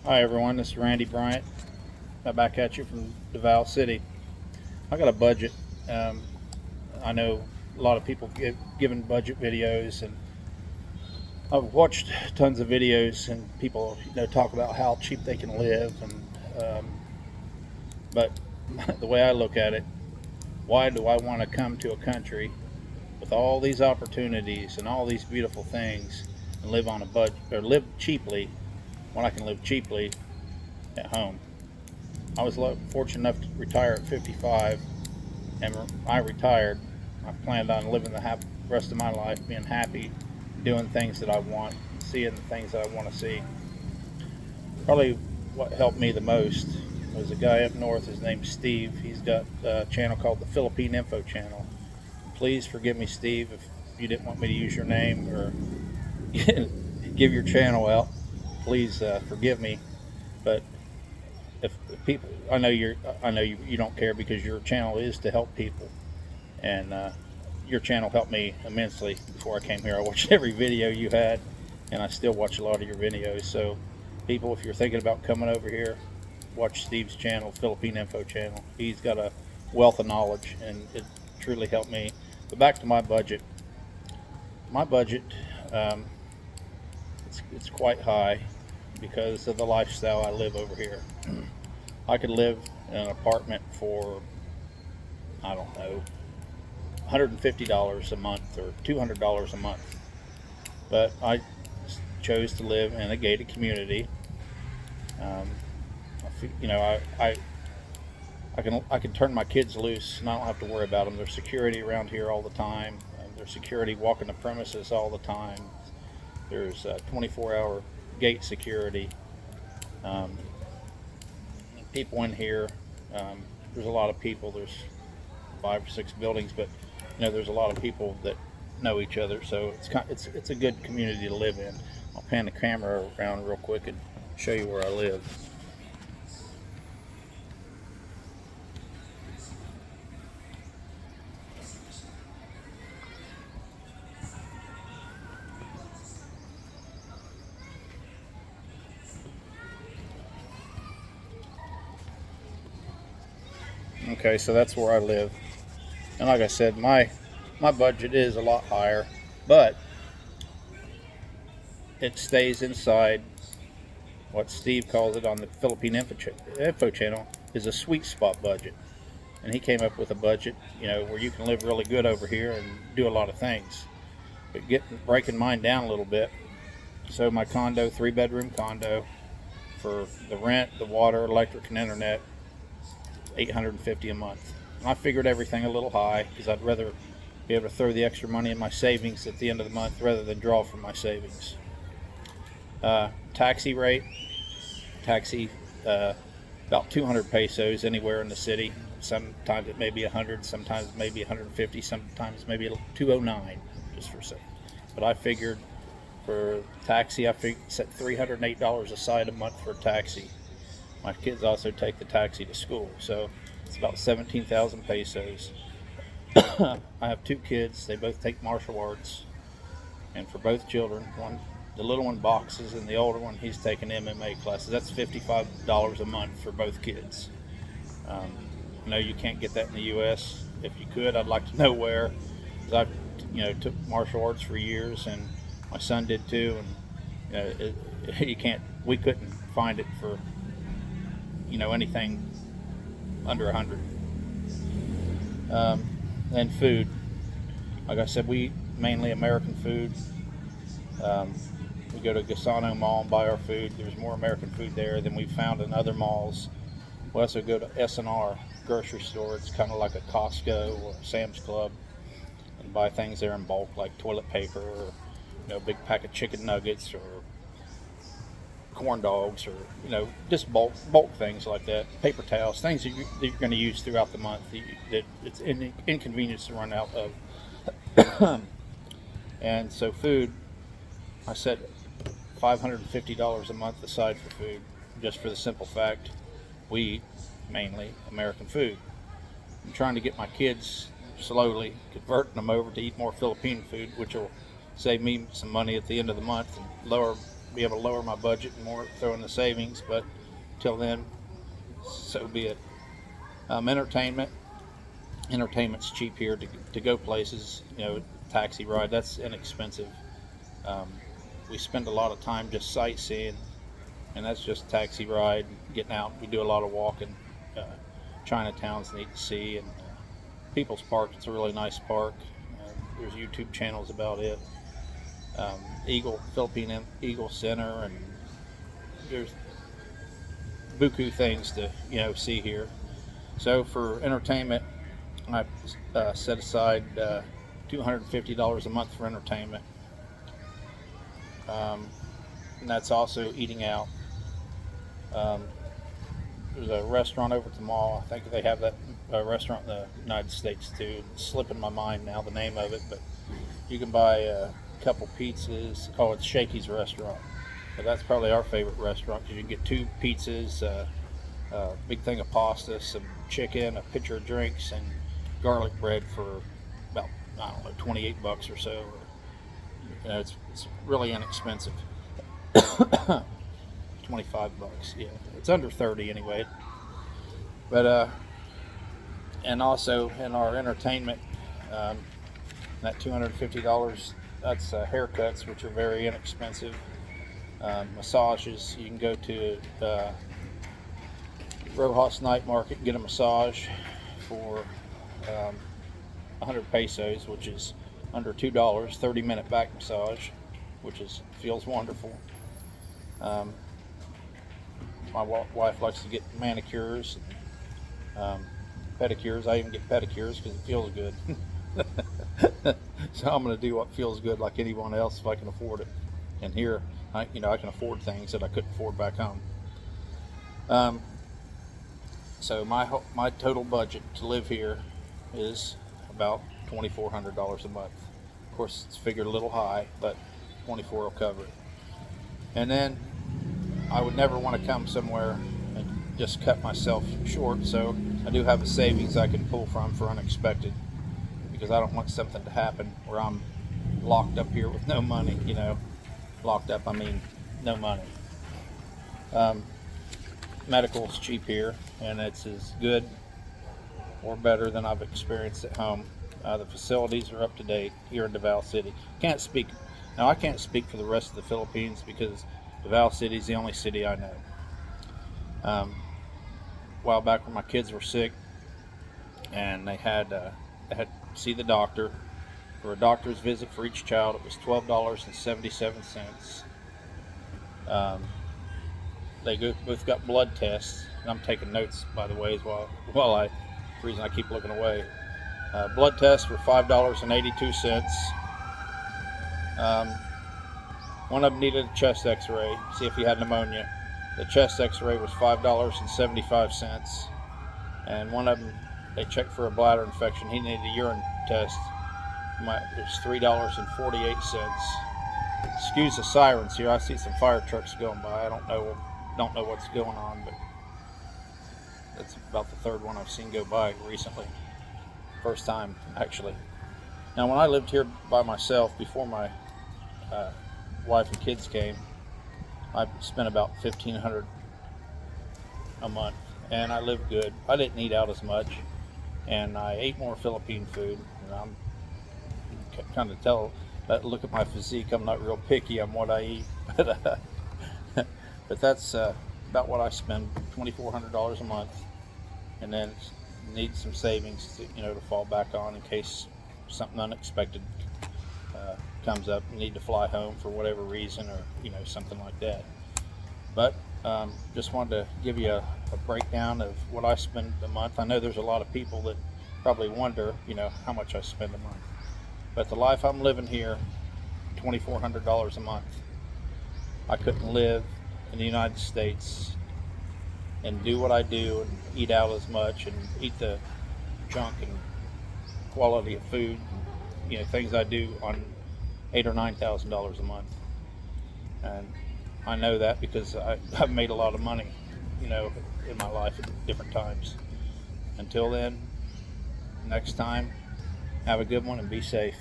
Hi everyone, this is Randy Bryant. I'm back at you from Davao City. I got a budget. Um, I know a lot of people giving budget videos, and I've watched tons of videos, and people talk about how cheap they can live, but the way I look at it, why do I want to come to a country with all these opportunities and all these beautiful things and live on a budget or live cheaply when I can live cheaply at home? I was fortunate enough to retire at 55, and I retired. I planned on living the rest of my life being happy, doing things that I want, seeing the things that I want to see. Probably what helped me the most was a guy up north. His name's Steve. He's got a channel called the Philippine Info Channel. Please forgive me, Steve, if you didn't want me to use your name or give your channel out. Please forgive me. But if people, I know you don't care because your channel is to help people, and your channel helped me immensely before I came here. I watched every video you had, and I still watch a lot of your videos. So, people, if you're thinking about coming over here, watch Steve's channel, Philippine Info Channel. He's got a wealth of knowledge, and it truly helped me. But back to my budget. My budget, um, it's quite high because of the lifestyle I live over here. I could live in an apartment for, I don't know, $150 a month or $200 a month. But I chose to live in a gated community. Um, you know, I can turn my kids loose and I don't have to worry about them. There's security around here all the time. There's security walking the premises all the time. There's 24-hour gate security. Um, People in here. There's a lot of people. There's 5 or 6 buildings, but there's a lot of people that know each other, so it's a good community to live in. I'll pan the camera around real quick and show you where I live. Okay, so that's where I live, and like I said, my budget is a lot higher, but it stays inside what Steve calls it on the Philippine Info Channel is a sweet spot budget. And he came up with a budget, where you can live really good over here and do a lot of things. But breaking mine down a little bit. So my condo, 3-bedroom condo, for the rent, the water, electric, and internet, $850 a month. And I figured everything a little high because I'd rather be able to throw the extra money in my savings at the end of the month rather than draw from my savings. Taxi rate, taxi about 200 pesos anywhere in the city. Sometimes it may be 100, sometimes maybe 150, sometimes maybe 209, just for sake. But I figured for taxi, set $308 aside a month for a taxi. My kids also take the taxi to school, so it's about 17,000 pesos. I have 2 kids. They both take martial arts, and for both children, the little one boxes, and the older one, he's taking MMA classes. That's $55 a month for both kids. Um, I know you can't get that in the U.S. If you could, I'd like to know where. Because I, took martial arts for years, and my son did too. And we couldn't find it for, anything under 100. And food, like I said, we mainly American food. We go to Gasano Mall and buy our food. There's more American food there than we've found in other malls. We also go to S&R grocery store. It's kind of like a Costco or Sam's Club, and buy things there in bulk, like toilet paper or a big pack of chicken nuggets or corn dogs, or just bulk things like that. Paper towels, things that you're going to use throughout the month that it's inconvenience to run out of. And so food, I set $550 a month aside for food, just for the simple fact we eat mainly American food. I'm trying to get my kids slowly converting them over to eat more Philippine food, which will save me some money at the end of the month and lower be able to lower my budget and more throw in the savings. But till then, so be it. Entertainment. Entertainment's cheap here to go places. Taxi ride, that's inexpensive. Um, we spend a lot of time just sightseeing, and that's just taxi ride, getting out. We do a lot of walking. Uh, Chinatown's neat to see, and People's Park, it's a really nice park. There's YouTube channels about it. Philippine Eagle Center, and there's buku things to see here. So for entertainment, I set aside $250 a month for entertainment, and that's also eating out. Um, there's a restaurant over at the mall. I think they have that restaurant in the United States too. It's slipping my mind now the name of it, but you can buy a couple pizzas. Oh, it's Shakey's restaurant. But that's probably our favorite restaurant because you can get 2 pizzas, a big thing of pasta, some chicken, a pitcher of drinks, and garlic bread for about, I don't know, 28 bucks or so. It's really inexpensive. 25 bucks, yeah. It's under 30 anyway. But and also in our entertainment, that $250, that's haircuts, which are very inexpensive. Massages, you can go to Rojas Night Market and get a massage for 100 pesos, which is under $2. 30-minute back massage, which feels wonderful. My wife likes to get manicures, pedicures. I even get pedicures because it feels good. So I'm going to do what feels good, like anyone else, if I can afford it. And here, I can afford things that I couldn't afford back home. So my total budget to live here is about $2,400 a month. Of course, it's figured a little high, but 24 will cover it. And then I would never want to come somewhere and just cut myself short, so I do have a savings I can pull from for unexpected, because I don't want something to happen where I'm locked up here with no money. Locked up, I mean no money. Medical is cheap here, and it's as good or better than I've experienced at home. The facilities are up to date here in Davao City. I can't speak for the rest of the Philippines because Davao City is the only city I know. A while back when my kids were sick, and they had to see the doctor. For a doctor's visit for each child, it was $12.77. They both got blood tests, and I'm taking notes, by the way, the reason I keep looking away. Blood tests were $5.82. One of them needed a chest x-ray, see if he had pneumonia. The chest x-ray was $5.75. And one of them, they checked for a bladder infection. He needed a urine test. It was $3.48. Excuse the sirens here. I see some fire trucks going by. I don't know what's going on, but that's about the third one I've seen go by recently. First time, actually. Now, when I lived here by myself before my wife and kids came, I spent about $1,500 a month, and I lived good. I didn't eat out as much, and I ate more Philippine food. And I'm kind of look at my physique. I'm not real picky on what I eat, but that's about what I spend, $2,400 a month, and then need some savings to fall back on in case something unexpected comes up. You need to fly home for whatever reason, or something like that. But just wanted to give you a breakdown of what I spend a month. I know there's a lot of people that probably wonder how much I spend a month, but the life I'm living here, $2,400 a month. I couldn't live in the United States and do what I do and eat out as much and eat the junk and quality of food, things I do on $8,000 or $9,000 a month. And I know that because I've made a lot of money, in my life at different times. Until then, next time, have a good one and be safe.